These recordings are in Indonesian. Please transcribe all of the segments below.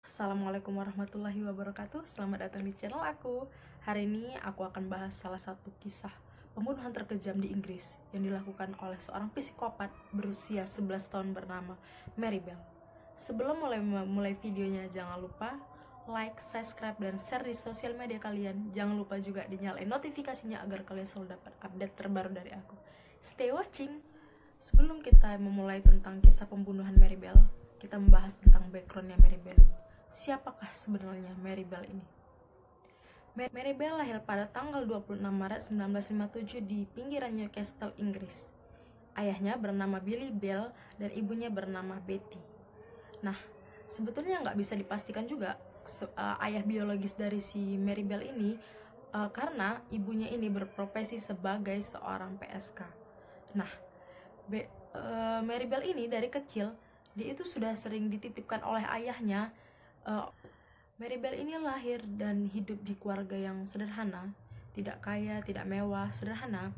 Assalamualaikum warahmatullahi wabarakatuh. Selamat datang di channel aku. Hari ini aku akan bahas salah satu kisah pembunuhan terkejam di Inggris yang dilakukan oleh seorang psikopat berusia 11 tahun bernama Mary Bell. Sebelum mulai videonya, jangan lupa like, subscribe, dan share di sosial media kalian. Jangan lupa juga dinyalain notifikasinya agar kalian selalu dapat update terbaru dari aku. Stay watching. Sebelum kita memulai tentang kisah pembunuhan Mary Bell, kita membahas tentang backgroundnya Mary Bell. Siapakah sebenarnya Mary Bell ini? Mary Bell lahir pada tanggal 26 Maret 1957 di pinggiran Newcastle, Inggris. Ayahnya bernama Billy Bell dan ibunya bernama Betty. Nah, sebetulnya nggak bisa dipastikan juga ayah biologis dari si Mary Bell ini karena ibunya ini berprofesi sebagai seorang PSK. Nah, Mary Bell ini dari kecil dia itu sudah sering dititipkan oleh ayahnya. Mary Bell ini lahir dan hidup di keluarga yang sederhana, tidak kaya, tidak mewah, sederhana.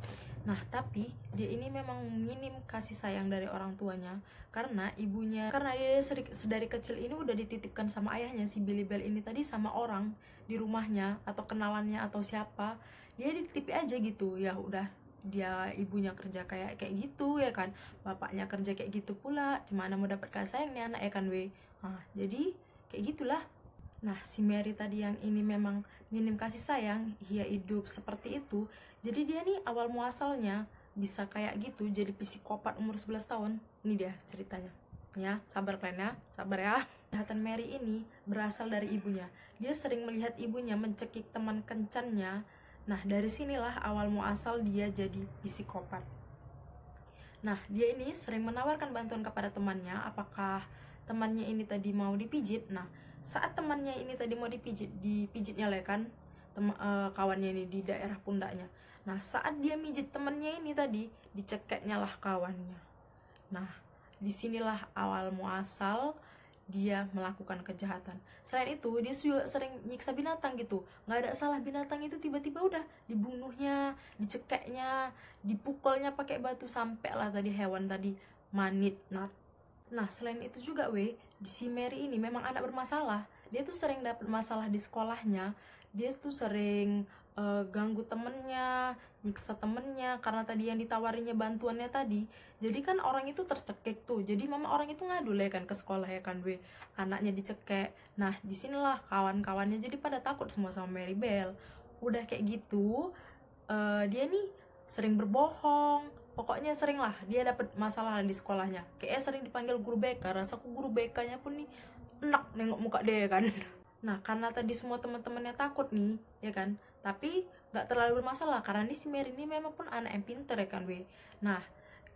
Nah, tapi dia ini memang minim kasih sayang dari orang tuanya karena dia dari kecil ini udah dititipkan sama ayahnya, si Billy Bell ini tadi, sama orang di rumahnya atau kenalannya atau siapa. Dia dititipi aja gitu. Ya udah, dia ibunya kerja kayak gitu ya kan, bapaknya kerja kayak gitu pula, gimana mau dapat kasih sayang nih anak ya kan jadi kayak gitulah. Nah, si Mary tadi yang ini memang minim kasih sayang, dia hidup seperti itu. Jadi dia nih awal muasalnya bisa kayak gitu, jadi psikopat umur 11 tahun. Ini dia ceritanya. Ya, sabar kalian ya, sabar ya. Kejahatan Mary ini berasal dari ibunya. Dia sering melihat ibunya mencekik teman kencannya. Nah, dari sinilah awal muasal dia jadi psikopat. Nah, dia ini sering menawarkan bantuan kepada temannya, apakah temannya ini tadi mau dipijit. Nah, saat temannya ini tadi mau dipijitnya lah kan, kawannya ini di daerah pundaknya. Nah, saat dia mijit temannya ini tadi, dicekeknya lah kawannya. Nah, disinilah awal muasal dia melakukan kejahatan. Selain itu, dia juga sering nyiksa binatang gitu. Nggak ada salah binatang itu tiba-tiba udah dibunuhnya, dicekeknya, dipukulnya pakai batu, sampai lah tadi hewan tadi manit. Nah, selain itu juga si Mary ini memang anak bermasalah. Dia tuh sering dapet masalah di sekolahnya. Dia tuh sering ganggu temennya, nyiksa temennya karena tadi yang ditawarinya bantuannya tadi. Jadi kan orang itu tercekik tuh. Jadi mama orang itu ngadu lah kan ke sekolah ya kan, anaknya dicekek. Nah, disinilah kawan-kawannya jadi pada takut semua sama Mary Bell. Udah kayak gitu, dia nih sering berbohong. Pokoknya sering lah dia dapat masalah di sekolahnya. Kayaknya sering dipanggil guru BK. Rasaku guru BK-nya pun nih enak nengok muka dia kan. Nah, karena tadi semua teman-temannya takut nih, ya kan. Tapi nggak terlalu bermasalah karena si Mary ini memang pun anak yang pinter ya kan, Nah,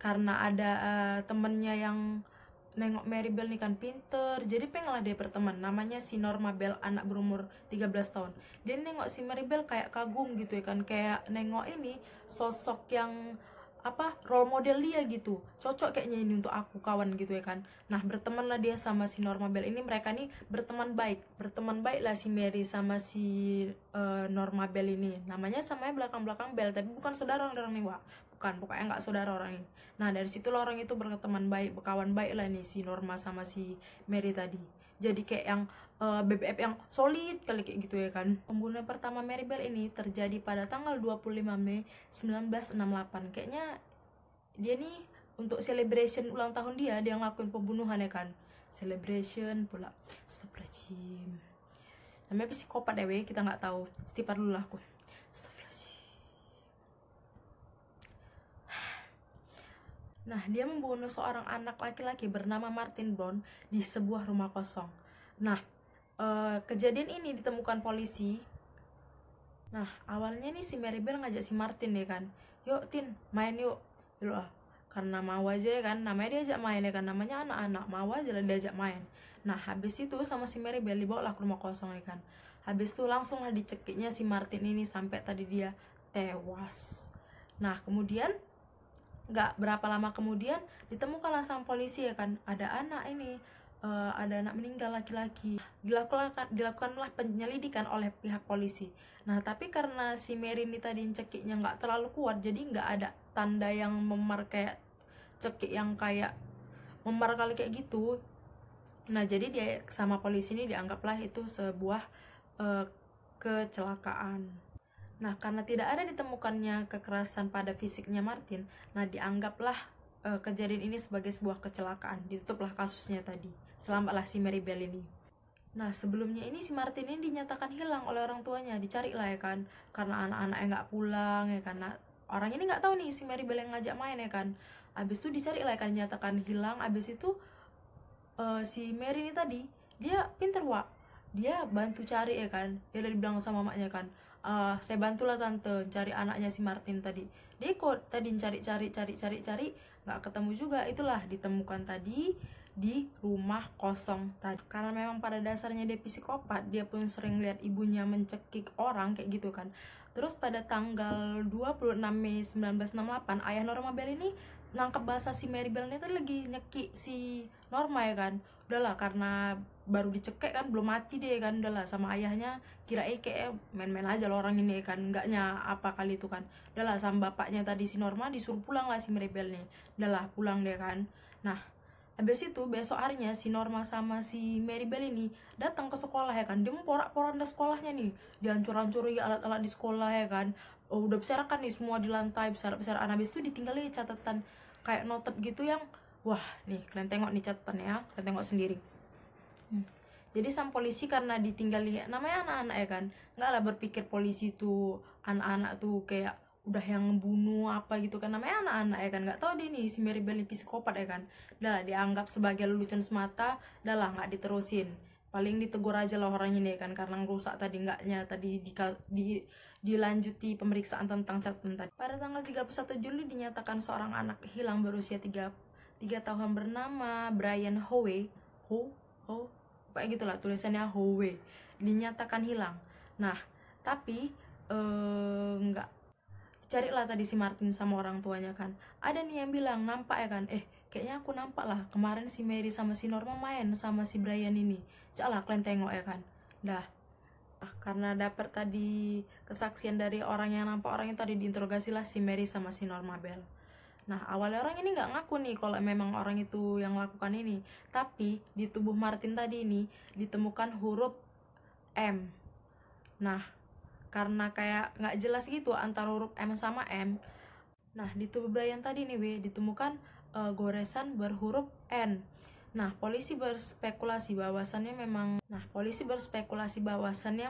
karena ada temennya yang nengok Mary Bell nih kan pinter, jadi pengen lah dia berteman. Namanya si Norma Bell, anak berumur 13 tahun. Dia nengok si Mary Bell kayak kagum gitu ya kan, kayak nengok ini sosok yang role model dia gitu, cocok kayaknya ini untuk aku kawan gitu ya kan. Nah, berteman lah dia sama si Norma Bell ini. Mereka nih berteman baik lah si Mary sama si Norma Bell ini. Namanya samanya belakang Bell, tapi bukan saudara orang nih, bukan, pokoknya nggak saudara orang ini. Nah, dari situ orang itu berteman baik, berkawan baik lah nih si Norma sama si Mary tadi. Jadi kayak yang BBF yang solid kali kayak gitu ya kan. Pembunuhan pertama Mary Bell ini terjadi pada tanggal 25 Mei 1968. Kayaknya dia nih untuk celebration ulang tahun dia ngelakuin pembunuhan ya kan. Celebration pula. Astagfirullahaladzim. Namanya psikopat ya, kita nggak tahu. Istighfar dulu lah aku. Astagfirullahaladzim. Nah, dia membunuh seorang anak laki-laki bernama Martin Brown di sebuah rumah kosong. Nah, kejadian ini ditemukan polisi. Nah, awalnya nih si Mary Bell ngajak si Martin ya kan, yuk Tin, main yuk. Yuk karena mau aja ya kan, namanya diajak main ya kan, namanya anak-anak, mau aja lah diajak main. Nah, habis itu sama si Mary Bell dibawa lah ke rumah kosong ya kan. Habis itu langsung lah dicekiknya si Martin ini sampai tadi dia tewas. Nah, kemudian nggak berapa lama kemudian ditemukanlah sama polisi ya kan, ada anak meninggal laki-laki. Dilakukanlah penyelidikan oleh pihak polisi. Nah, tapi karena si Mary ini tadi cekiknya nggak terlalu kuat, jadi nggak ada tanda yang memar kayak cekik yang kayak memar kali kayak gitu. Nah, jadi dia sama polisi ini dianggaplah itu sebuah kecelakaan. Nah, karena tidak ada ditemukannya kekerasan pada fisiknya Martin, nah dianggaplah kejadian ini sebagai sebuah kecelakaan. Ditutuplah kasusnya tadi. Selamatlah si Mary Bell ini. Nah, sebelumnya ini si Martin ini dinyatakan hilang oleh orang tuanya, dicari lah ya kan, karena anak-anaknya nggak pulang ya kan. Nah, orang ini nggak tahu nih si Mary Bell yang ngajak main ya kan. Abis itu dicari lah ya kan, dinyatakan hilang. Abis itu si Mary ini tadi dia pinter wak, dia bantu cari ya kan. Dia udah dibilang sama mamanya kan, saya bantulah tante cari anaknya si Martin tadi. Dia ikut tadi cari nggak ketemu juga. Itulah ditemukan tadi di rumah kosong tadi. Karena memang pada dasarnya dia psikopat, dia pun sering lihat ibunya mencekik orang kayak gitu kan. Terus pada tanggal 26 Mei 1968, ayah Norma Bell ini nangkep bahasa si Mary Bell ini tadi lagi nyekik si Norma ya kan. Udahlah, karena baru dicekek kan, belum mati deh kan. Udahlah, sama ayahnya kira kayak main-main aja loh orang ini kan, enggaknya apa kali itu kan. Udahlah, sama bapaknya tadi si Norma disuruh pulang lah si Mary Bell nih. Udahlah, pulang deh kan. Nah, habis itu besok harinya si Norma sama si Mary Bell ini datang ke sekolah ya kan. Dia mau porak-poranda sekolahnya nih, dihancur-hancuri alat-alat di sekolah ya kan. Udah berserakan nih semua di lantai, besar-besaran. Habis itu ditinggalin catatan kayak noted gitu yang, wah nih kalian tengok nih catatan ya, kalian tengok sendiri. Jadi sang polisi karena ditinggali, namanya anak-anak ya kan, nggak lah berpikir polisi tuh anak-anak tuh kayak udah yang bunuh apa gitu kan. Namanya anak-anak ya kan, nggak tahu dia nih si Mary Bell ini psikopat ya kan. Udah lah, dianggap sebagai lelucon semata. Udah lah, nggak diterusin, paling ditegur aja lah orang ini ya kan, karena ngerusak tadi enggaknya tadi dilanjuti pemeriksaan tentang catatan tadi. Pada tanggal 31 Juli dinyatakan seorang anak hilang berusia 3 tahun bernama Brian Howe, kayak gitulah tulisannya Howe, dinyatakan hilang. Nah, tapi enggak, carilah tadi si Martin sama orang tuanya kan. Ada nih yang bilang nampak ya kan, kayaknya aku nampak lah kemarin si Mary sama si Norma main sama si Brian ini. Caklah kalian tengok ya kan. Dah, karena dapat tadi kesaksian dari orang yang nampak orang itu tadi, diinterogasi lah si Mary sama si Norma Bell. Nah, awalnya orang ini nggak ngaku nih kalau memang orang itu yang lakukan ini. Tapi di tubuh Martin tadi ini ditemukan huruf M. Nah, karena kayak nggak jelas gitu antara huruf M sama M. Nah, di tubuh Brian tadi nih ditemukan goresan berhuruf N. Nah, polisi berspekulasi bahwasannya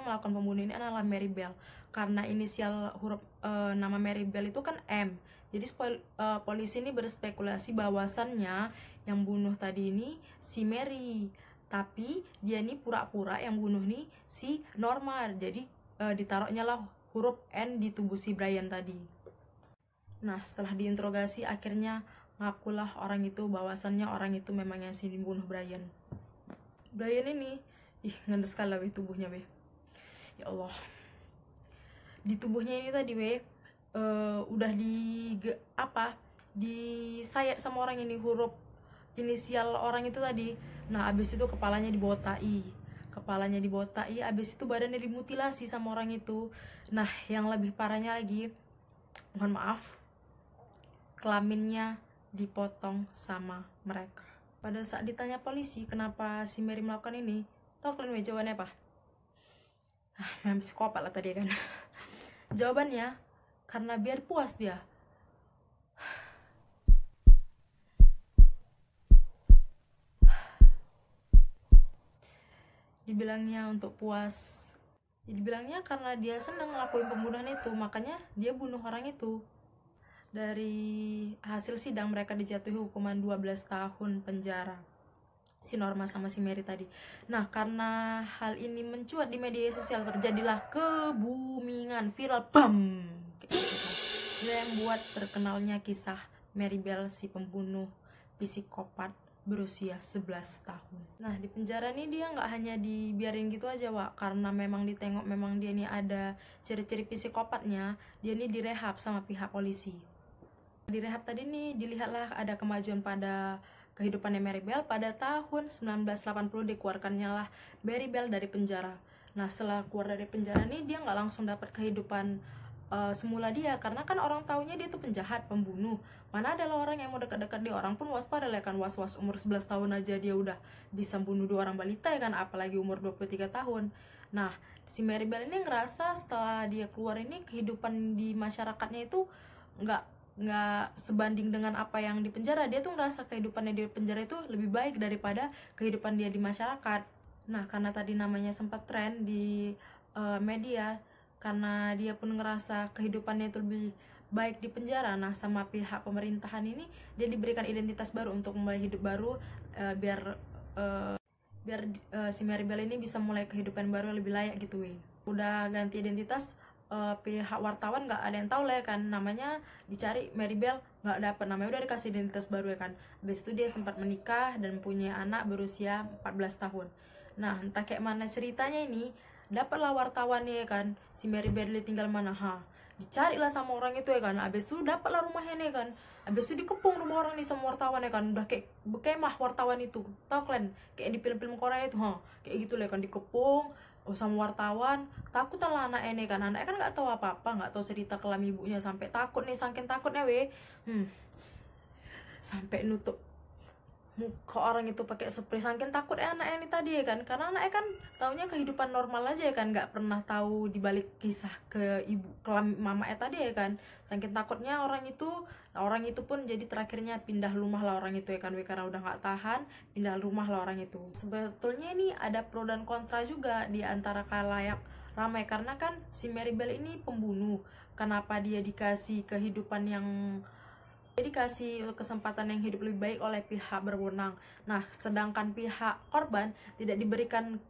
melakukan pembunuhan ini adalah Mary Bell, karena inisial huruf nama Mary Bell itu kan M. Jadi polisi ini berspekulasi bahwasannya yang bunuh tadi ini si Mary, tapi dia ini pura-pura yang bunuh nih si Norma. Jadi ditaruhnya lah huruf N di tubuh si Brian tadi. Nah, setelah diinterogasi akhirnya ngakulah orang itu bahwasannya orang itu memang yang si dibunuh Brian. Brian ini ngendes sekali weh tubuhnya weh. Ya Allah. Di tubuhnya ini tadi weh udah disayat sama orang ini huruf inisial orang itu tadi. Nah, abis itu kepalanya dibotai, abis itu badannya dimutilasi sama orang itu. Nah, yang lebih parahnya lagi, mohon maaf, kelaminnya dipotong sama mereka. Pada saat ditanya polisi kenapa si Mary melakukan ini, tau kalian jawabannya apa? Memang psikopat lah tadi kan. Jawabannya karena biar puas dia. Dibilangnya untuk puas. Dibilangnya karena dia senang ngelakuin pembunuhan itu, makanya dia bunuh orang itu. Dari hasil sidang mereka dijatuhi hukuman 12 tahun penjara, si Norma sama si Mary tadi. Nah, karena hal ini mencuat di media sosial, terjadilah kebumingan viral, bam, kayak gitu kan. Yang buat terkenalnya kisah Mary Bell, si pembunuh psikopat berusia 11 tahun. Nah, di penjara nih dia nggak hanya dibiarin gitu aja, Wak, karena memang ditengok memang dia nih ada ciri-ciri psikopatnya. Dia nih direhab sama pihak polisi. Di rehab tadi nih dilihatlah ada kemajuan pada kehidupannya Mary Bell. Pada tahun 1980 dikeluarkannya lah Mary Bell dari penjara. Nah, setelah keluar dari penjara nih dia nggak langsung dapat kehidupan semula dia, karena kan orang taunya dia tuh penjahat, pembunuh. Mana adalah orang yang mau dekat-dekat dia, orang pun waspada lah kan, was-was umur 11 tahun aja dia udah bisa bunuh 2 orang balita ya kan, apalagi umur 23 tahun. Nah, si Mary Bell ini ngerasa setelah dia keluar ini kehidupan di masyarakatnya itu nggak sebanding dengan apa yang di penjara. Dia tuh ngerasa kehidupannya di penjara itu lebih baik daripada kehidupan dia di masyarakat. Nah, karena tadi namanya sempat tren di media, karena dia pun ngerasa kehidupannya itu lebih baik di penjara. Nah, sama pihak pemerintahan ini dia diberikan identitas baru untuk mulai hidup baru, biar si Mary Bell ini bisa mulai kehidupan baru lebih layak gitu weh. Udah ganti identitas, pihak wartawan nggak ada yang tahu lah ya kan, namanya dicari Mary Bell nggak dapet, namanya udah dikasih identitas baru ya kan. Habis itu dia sempat menikah dan punya anak berusia 14 tahun. Nah, entah kayak mana ceritanya ini, dapatlah wartawannya ya kan, si Mary Bell tinggal mana, dicarilah sama orang itu ya kan. Abis itu dapatlah rumahnya nih kan, abis itu dikepung rumah orang nih sama wartawan ya kan, udah kayak bekemah wartawan itu, tau kalian kayak di film-film Korea itu, kayak gitu lah kan, dikepung sama wartawan. Takut lah anak ini kan, anaknya kan nggak tahu apa-apa, nggak tahu cerita kelam ibunya, sampai takut nih, saking takutnya sampai nutup muka orang itu pakai spray, saking takut anaknya ini tadi ya kan, karena anaknya kan taunya kehidupan normal aja ya kan, nggak pernah tahu dibalik kisah ke ibu kelam mamanya tadi ya kan. Saking takutnya orang itu pun jadi terakhirnya pindah rumah lah orang itu ya kan, karena udah nggak tahan, pindah rumah lah orang itu. Sebetulnya ini ada pro dan kontra juga di antara khalayak ramai, karena kan si Mary Bell ini pembunuh, kenapa dia dikasih kehidupan yang dikasih kesempatan yang hidup lebih baik oleh pihak berwenang. Nah, sedangkan pihak korban tidak diberikan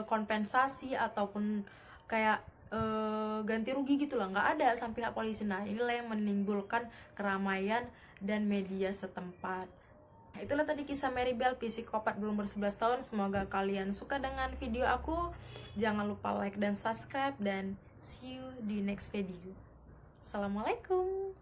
kompensasi ataupun kayak ganti rugi gitu lah, nggak ada sampai pihak polisi. Nah, inilah yang menimbulkan keramaian dan media setempat. Nah, itulah tadi kisah Mary Bell, psikopat berumur 11 tahun. Semoga kalian suka dengan video aku. Jangan lupa like dan subscribe, dan see you di next video. Assalamualaikum.